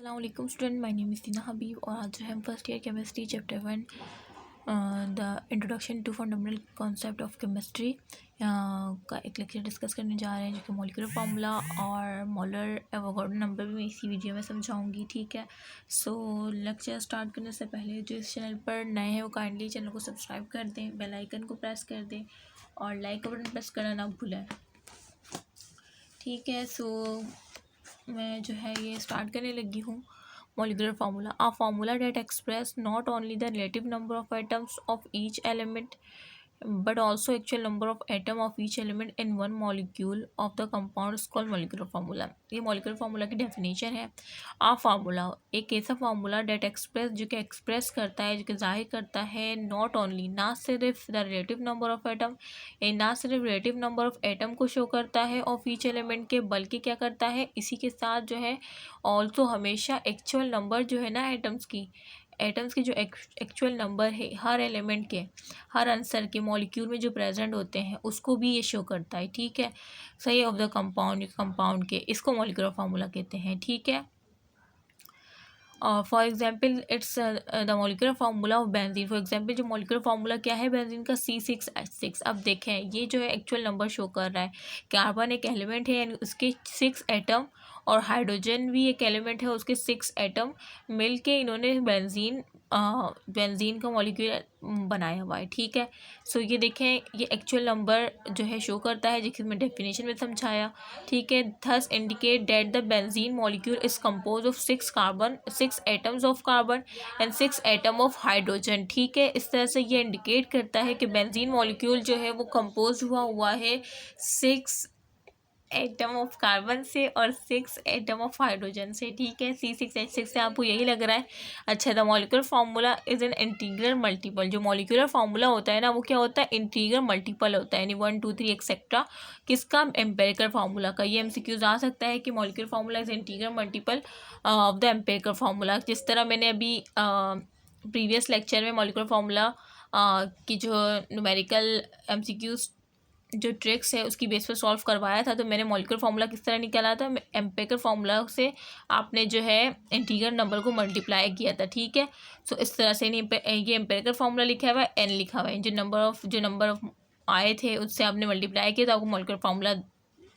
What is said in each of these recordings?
अस्सलाम student, my name is Dina Habib और आज जो है हम first year chemistry chapter 1 the introduction to fundamental concept of chemistry का एक लेक्चर डिस्कस करने जा रहे हैं, जो कि मॉलिक्यूलर फार्मूला और मोलर एवोगाड्रो नंबर भी मैं इसी वीडियो में समझाऊंगी। ठीक है, सो लेक्चर स्टार्ट करने से पहले जो इस चैनल पर नए हैं वो काइंडली चैनल को सब्सक्राइब कर दें, बेल आइकन को प्रेस कर दें और लाइक का बटन प्रेस करना ना भूलें। ठीक है, सो मैं जो है ये स्टार्ट करने लगी हूँ। Molecular formula, a formula that express not only the relative number of atoms of each element but also actual number of atom of each element in one molecule of the compound is called molecular formula। ये molecular formula की definition है। आ formula एक ऐसा formula that express जो कि express करता है, जो कि जाहिर करता है नॉट ओनली ना सिर्फ the relative number of atom, ना सिर्फ रिलेटिव नंबर ऑफ एटम को शो करता है ऑफ ईच एलिमेंट के, बल्कि क्या करता है इसी के साथ जो है ऑल्सो हमेशा एक्चुअल नंबर जो है ना एटम्स के जो एक्चुअल नंबर है हर एलिमेंट के, हर आंसर के मॉलिक्यूल में जो प्रेजेंट होते हैं उसको भी ये शो करता है। ठीक है, सही ऑफ द कंपाउंड के, इसको मॉलिक्यूलर फार्मूला कहते हैं। ठीक है, for example it's the molecular formula of benzene. For example जो मॉलिक्यूलर फार्मूला क्या है बेंजीन का, C6H6। अब देखें ये जो है एक्चुअल नंबर शो कर रहा है। कार्बन एक एलिमेंट है यानी उसके 6 एटम, और हाइड्रोजन भी एक एलिमेंट है उसके 6 एटम मिल के इन्होंने बेंजीन का मॉलिक्यूल बनाया हुआ है। ठीक है, सो ये देखें ये एक्चुअल नंबर जो है शो करता है, जिसकी मैं डेफिनेशन में समझाया। ठीक है, thus indicate that the benzene molecule is compose of 6 atoms of carbon and 6 atom of hydrogen. ठीक है, इस तरह से ये इंडिकेट करता है कि बेंजीन मॉलिक्यूल जो है वो कंपोज हुआ है 6 एटम ऑफ कार्बन से और 6 एटम ऑफ हाइड्रोजन से। ठीक है, C6H6 से आपको यही लग रहा है। अच्छा, the molecular formula is an integral multiple. जो मॉलिक्यूलर फार्मूला होता है ना वो क्या होता है, इंटीग्रल मल्टीपल होता है, यानी 1 2 3 एक्सेट्रा। किसका, एम्पेरिकल फार्मूला का। ये MCQs आ सकता है कि molecular formula is integral multiple of the empirical formula. जिस तरह मैंने अभी प्रीवियस लेक्चर में मॉलिक्यूलर फार्मूला की जो न्यूमेरिकल MCQs जो ट्रिक्स है उसकी बेस पर सॉल्व करवाया था, तो मैंने मॉलिक्यूलर फार्मूला किस तरह निकाला था, एम्पेरिकल फार्मूला से आपने जो है इंटीग्रल नंबर को मल्टीप्लाई किया था। ठीक है, सो इस तरह से ये एम्पेरिकल फार्मूला लिखा हुआ है, n लिखा हुआ है, जो नंबर ऑफ आए थे उससे आपने मल्टीप्लाई किया तो आपको मॉलिक्यूलर फार्मूला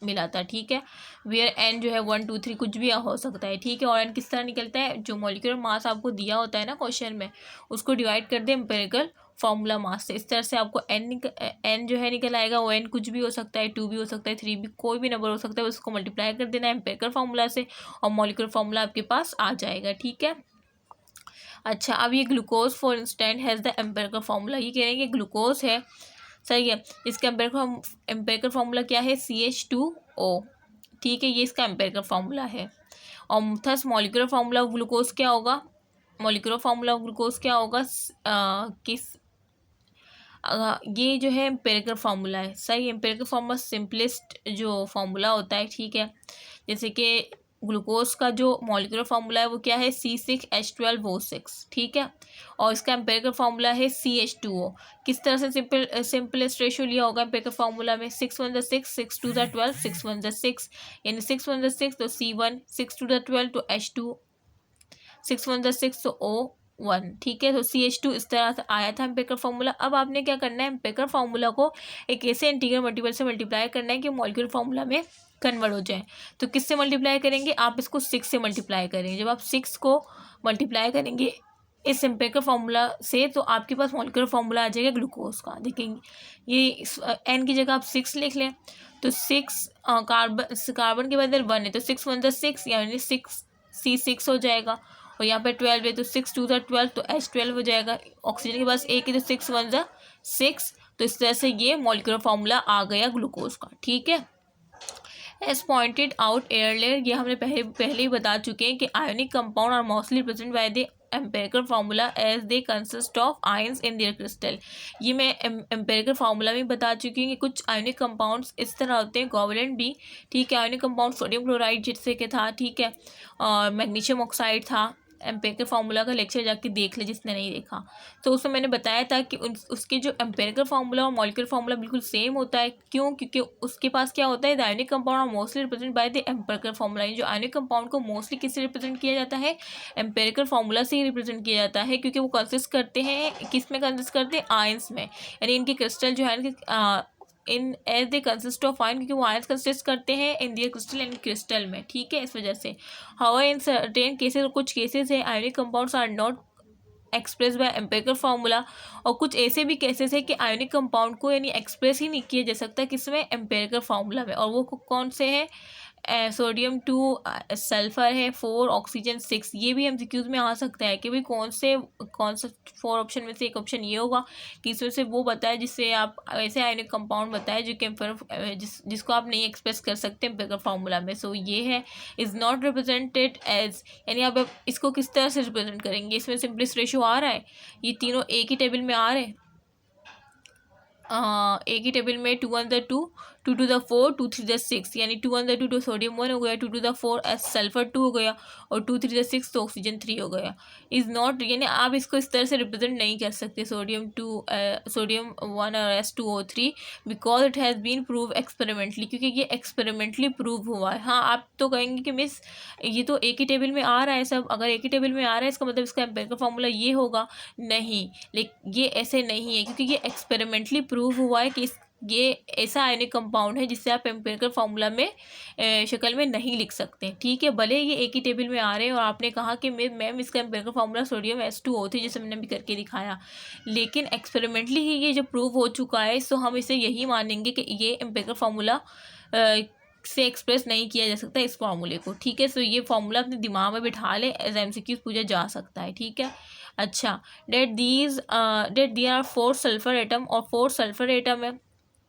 मिला था। ठीक है, वेयर n जो है 1 2 3 कुछ भी हो सकता है। ठीक है, और n किस तरह निकलता है, जो मॉलिक्यूलर मास आपको दिया होता है ना क्वेश्चन में, उसको डिवाइड कर दे एम्पेरिकल फार्मूला मास से। इस तरह से आपको n जो है निकल आएगा। वो n कुछ भी हो सकता है, 2 भी हो सकता है, 3 भी, कोई भी नंबर हो सकता है, उसको मल्टीप्लाई कर देना एम्पेरिकल फार्मूला से और मॉलिक्यूलर फार्मूला आपके पास आ जाएगा। ठीक है, अच्छा, अब ये glucose for instant has the empirical formula. ये कह रहे हैं कि ग्लूकोज है, सही है, इसका एम्पेरिकल फार्मूला क्या है, CH2O। ठीक है, ये इसका एम्पेरिकल फार्मूला है। और thus molecular formula of glucose क्या होगा, मॉलिक्यूलर फार्मूला ऑफ ग्लूकोज क्या होगा, ये जो है एम्पेरिकल फार्मूला है। सही, एम्पेरिकल फार्मूला सिंपलेस्ट जो फार्मूला होता है। ठीक है, जैसे कि ग्लूकोज का जो मॉलिक्यूलर फार्मूला है वो क्या है, C6H12O6। ठीक है, और इसका एम्पेरिकल फार्मूला है CH2O। किस तरह से सिंपलेस्ट रेशियो लिया होगा एम्पेरिकल फार्मूला में, 6 1 6 6 2 12 6 1 6, यानी 6 1 6 तो C1, 6 2 12 तो H2, 6 1 6 तो O1। ठीक है, तो CH2 इस तरह से आया था एम्पेरिकल फार्मूला। अब आपने क्या करना है, एम्पेरिकल फार्मूला को एक ऐसे इंटीग्रल मल्टीपल से मल्टीप्लाई करना है कि मॉलिक्यूलर फार्मूला में कन्वर्ट हो जाए। तो किससे मल्टीप्लाई करेंगे, आप इसको 6 से मल्टीप्लाई करेंगे। जब आप 6 को मल्टीप्लाई करेंगे इस एम्पेरिकल फार्मूला से तो आपके पास मॉलिक्यूलर फार्मूला आ जाएगा ग्लूकोज का। देखेंगे ये n की जगह आप 6 लिख लें तो 6 कार्बन के बदले 1 है तो 6 1 6, यानी 6 C6 हो जाएगा। और यहाँ पे 12 है तो 6 2 12 तो H12 हो जाएगा। ऑक्सीजन के पास 1 है तो 6 1 6, तो इस तरह से ये मॉलिक्यूलर फार्मूला आ गया ग्लूकोज का। ठीक है, एज पॉइंटेड आउट एयरलेयर, ये हमने पहले ही बता चुके हैं कि ionic compound are mostly present by the empirical formula as they consist of ions in their crystal. ये मैं एम्पेरिकल फार्मूला में बता चुकी हूँ कि कुछ आयोनिक कंपाउंड्स इस तरह होते हैं, कोवैलेंट भी। ठीक है, आयोनिक कंपाउंड सोडियम क्लोराइड जैसे कि था, ठीक है, और मैग्नीशियम ऑक्साइड था, एम्पिरिकल फार्मूला का लेक्चर जाके देख ले जिसने नहीं देखा। तो उसमें मैंने बताया था कि उसके जो एम्पिरिकल फार्मूला और मॉलिक्यूलर फार्मूला बिल्कुल सेम होता है। क्यों? क्योंकि उसके पास क्या होता है, the ionic compound are mostly represent by the empirical formula. जो आयोनिक कंपाउंड को मोस्टली किससे रिप्रेजेंट किया जाता है, एम्पिरिकल फार्मूला से ही रिप्रेजेंट किया जाता है, क्योंकि वो कंसिस्ट करते हैं, किस में कंसिस्ट करते हैं, आयंस में। यानी इनके क्रिस्टल जो है in as they consist of ion, क्योंकि वो आयंस कंसिस्ट करते हैं in their crystal and crystal में, ठीक है, इस वजह से। हाउएवर इन सर्टेन केसेस, कुछ केसेस है ionic compounds are not express by empirical formula, और कुछ ऐसे भी केसेस है कि आयोनिक कंपाउंड को यानी एक्सप्रेस ही नहीं किया जा सकता किसमें, एम्पिरिकल फार्मूला में। और वो कौन से है, सोडियम 2 सल्फर है 4 ऑक्सीजन 6। ये भी एमसीक्यूज में आ सकता है कि भाई कौन सा 4 ऑप्शन में से एक ऑप्शन ये होगा कि इसमें से वो बताए जिससे आप ऐसे आयोनिक कंपाउंड बताए जो कि जिसको आप नहीं एक्सप्रेस कर सकते एम्पिरिकल फार्मूला में। सो ये है इज़ नॉट रिप्रेजेंटेड एज, यानी आप इसको किस तरह से रिप्रेजेंट करेंगे, इसमें सिंपलिस्ट रेशियो आ रहा है, ये तीनों एक ही टेबल में आ रहे हैं, एक ही टेबल में 2 1 2 2 2 4 2 3 6, यानी 2 1 2 तो सोडियम 1 हो गया, 2 2 4 सल्फर 2 हो गया, और 2 3 6 तो ऑक्सीजन 3 हो गया। इज़ नॉट, यानी आप इसको इस तरह से रिप्रेजेंट नहीं कर सकते सोडियम 1 और S2O3 because it has been prove experimentally, क्योंकि ये एक्सपेरिमेंटली प्रूव हुआ है। हाँ, आप तो कहेंगे कि मिस ये तो एक ही टेबल में आ रहा है सब, अगर एक ही टेबल में आ रहा है इसका मतलब इसका एम्पिरिकल फार्मूला ये होगा। नहीं, लेकिन ये ऐसे नहीं है, क्योंकि ये एक्सपेरिमेंटली प्रूव हुआ है कि ये ऐसा आयनिक कंपाउंड है जिससे आप एम्पिरिकल फार्मूला में शक्ल में नहीं लिख सकते, ठीक है। भले ये एक ही टेबल में आ रहे हैं और आपने कहा कि मैम इसका एम्पिरिकल फार्मूला सोडियम S2O3 जैसे मैंने भी करके दिखाया, लेकिन एक्सपेरिमेंटली ही ये जब प्रूव हो चुका है तो हम इसे यही मानेंगे कि ये एम्पिरिकल फार्मूला से एक्सप्रेस नहीं किया जा सकता इस फार्मूले को, ठीक है। सो ये फार्मूला अपने दिमाग में बिठा ले, एज MCQ पूछा जा सकता है, ठीक है। अच्छा, that there are 4 sulphur atom, और 4 सल्फर एटम है,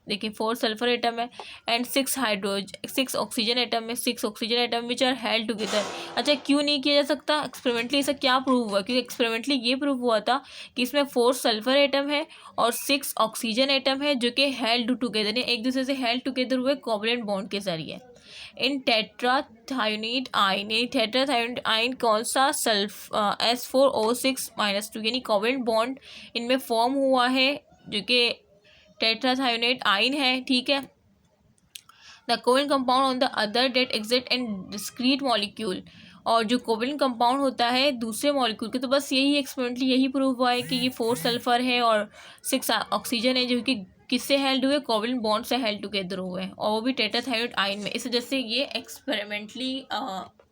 देखिए 4 सल्फर एटम है, एंड 6 ऑक्सीजन एटम है, 6 oxygen atom which are held together. अच्छा, क्यों नहीं किया जा सकता एक्सपेरिमेंटली, ऐसा क्या प्रूव हुआ, क्योंकि एक्सपेरिमेंटली ये प्रूव हुआ था कि इसमें 4 सल्फर एटम है और 6 ऑक्सीजन एटम है जो कि हेल्ड टुगेदर, एक दूसरे से हेल्ड टुगेदर हुए कोवलेंट बॉन्ड के जरिए। इन टेट्राथायोनाइड आयन, यानी टेट्राथायोनाइड आयन कौन सा, S4O6-2, यानी कोवलेंट बॉन्ड इनमें फॉर्म हुआ है जो कि टेट्राथायोनाइड आयन है, ठीक है। The covalent compound on the other that exist in discrete molecule, और जो कोवेलेंट कंपाउंड होता है दूसरे मॉलिक्यूल के, तो बस यही एक्सपेरिमेंटली यही प्रूव हुआ है कि ये 4 सल्फर है और 6 ऑक्सीजन है जो कि किससे हेल्ड हुए, कोवेलेंट बॉन्ड से हेल्ड टुगेदर हुए हैं, और वो भी टेट्राथायोनाइड आयन में। इस वजह से ये एक्सपेरिमेंटली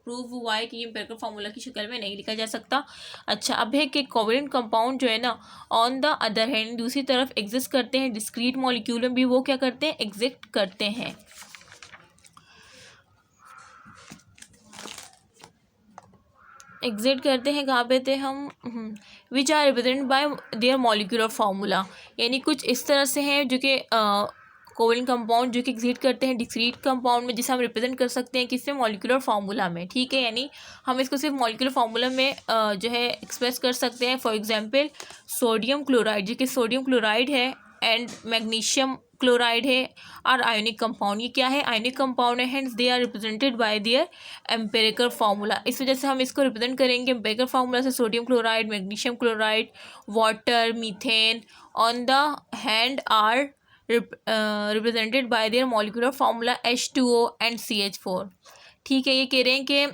प्रूव हुआ है कि ये एम्पिरिकल फार्मूला की शक्ल में नहीं लिखा जा सकता। अच्छा, अब है कि कोवेलेंट कंपाउंड जो है ना, ऑन द अदर हैंड दूसरी तरफ एग्जिस्ट करते हैं डिस्क्रीट मॉलिक्यूल में भी, वो क्या करते हैं, एग्जिस्ट करते हैं। एग्जिट करते हैं कहाँ पे थे हम, which are represent by their molecular formula, यानी कुछ इस तरह से हैं जो कि कोवेलेंट कंपाउंड जो कि एग्जिट करते हैं डिस्क्रीट कंपाउंड में, जिसे हम रिप्रेजेंट कर सकते हैं किससे, मॉलिक्यूलर फार्मूला में, ठीक है। यानी हम इसको सिर्फ मॉलिक्यूलर फार्मूला में जो है एक्सप्रेस कर सकते हैं। फॉर एग्जांपल सोडियम क्लोराइड, जो कि सोडियम क्लोराइड है, एंड मैग्नीशियम क्लोराइड है, और आयोनिक कंपाउंड, ये क्या है, आयोनिक कंपाउंड है, hence they are represented by their empirical formula. इस वजह से हम इसको रिप्रेजेंट करेंगे एम्पिरिकल फार्मूला से, sodium chloride, magnesium chloride, water, methane on the hand are represented by their molecular formula H2O and CH4, ठीक है। ये कह रहे हैं कि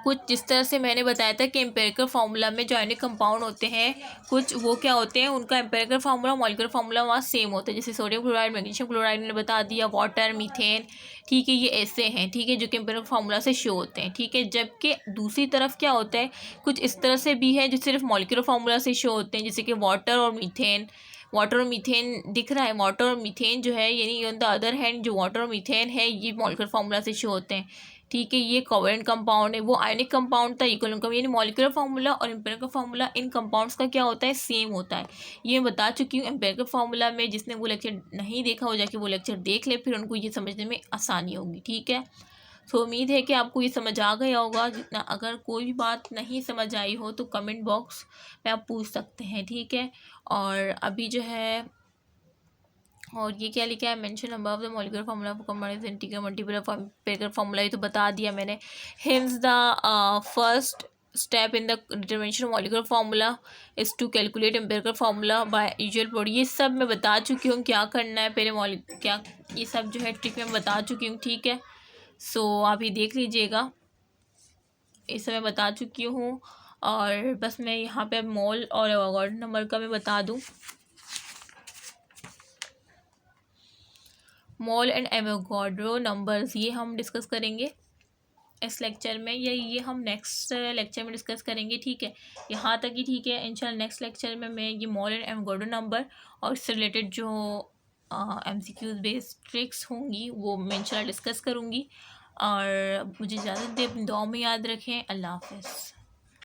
कुछ जिस तरह से मैंने बताया था कि एम्पिरिकल फार्मूला में जो आयोनिक कंपाउंड होते हैं कुछ वो क्या होते हैं, उनका एम्पिरिकल फार्मूला मॉलिक्यूलर फार्मूला वहाँ सेम होता है, जैसे सोडियम क्लोराइड, मैग्नीशियम क्लोराइड ने बता दिया, वाटर, मीथेन, ठीक है, ये ऐसे हैं, ठीक है, जो कि एम्पिरिकल फार्मूला से शो होते हैं, ठीक है। जबकि दूसरी तरफ क्या होता है, कुछ इस तरह से भी है जो सिर्फ मॉलिक्यूलर फार्मूला से शो होते हैं, जैसे कि वाटर और मीथेन दिख रहा है, वाटर और मीथेन जो है, यानी ऑन द अदर हैंड जो वाटर और मीथेन है ये मॉलिक्यूलर फार्मूला से शो होते हैं, ठीक है। ये कोवेलेंट कंपाउंड है, वो आयनिक कंपाउंड था, इक्विवेलेंट कंपाउंड, यानी मॉलिक्यूलर फार्मूला और एम्पिरिकल फार्मूला इन कंपाउंड्स का क्या होता है, सेम होता है। ये मैं बता चुकी हूँ एम्पिरिकल फार्मूला में, जिसने वो लेक्चर नहीं देखा हो जाके वो लेक्चर देख ले, फिर उनको ये समझने में आसानी होगी, ठीक है। सो उम्मीद है कि आपको ये समझ आ गया होगा। जितना अगर कोई भी बात नहीं समझ आई हो तो कमेंट बॉक्स में आप पूछ सकते हैं, ठीक है। और अभी जो है, और ये क्या लिखा है, mention above the molecular formula for compound integral multiple empirical formula, ये तो बता दिया मैंने। Hence the first step in the determination of molecular formula is to calculate empirical formula by usual prod. ये सब मैं बता चुकी हूँ क्या करना है पहले क्या, ये सब जो है ट्रिक में बता चुकी हूँ, ठीक है। सो आप ये देख लीजिएगा, ये सब मैं बता चुकी हूँ। और बस मैं यहाँ पे मोल और एवोगाड्रो नंबर का मैं बता दूँ। मोल एंड एवोगाड्रो नंबर्स ये हम डिस्कस करेंगे इस लेक्चर में, या ये हम नेक्स्ट लेक्चर में डिस्कस करेंगे, ठीक है। यहाँ तक ही ठीक है। इंशाल्लाह नेक्स्ट लेक्चर में मैं ये मोल एंड एवोगाड्रो नंबर और इससे रिलेटेड जो MCQs बेस्ड ट्रिक्स होंगी वो मैं इंशाल्लाह डिस्कस करूँगी। और मुझे इजाज़त दें, अपनी दुआ में याद रखें। अल्लाह हाफ़िज़।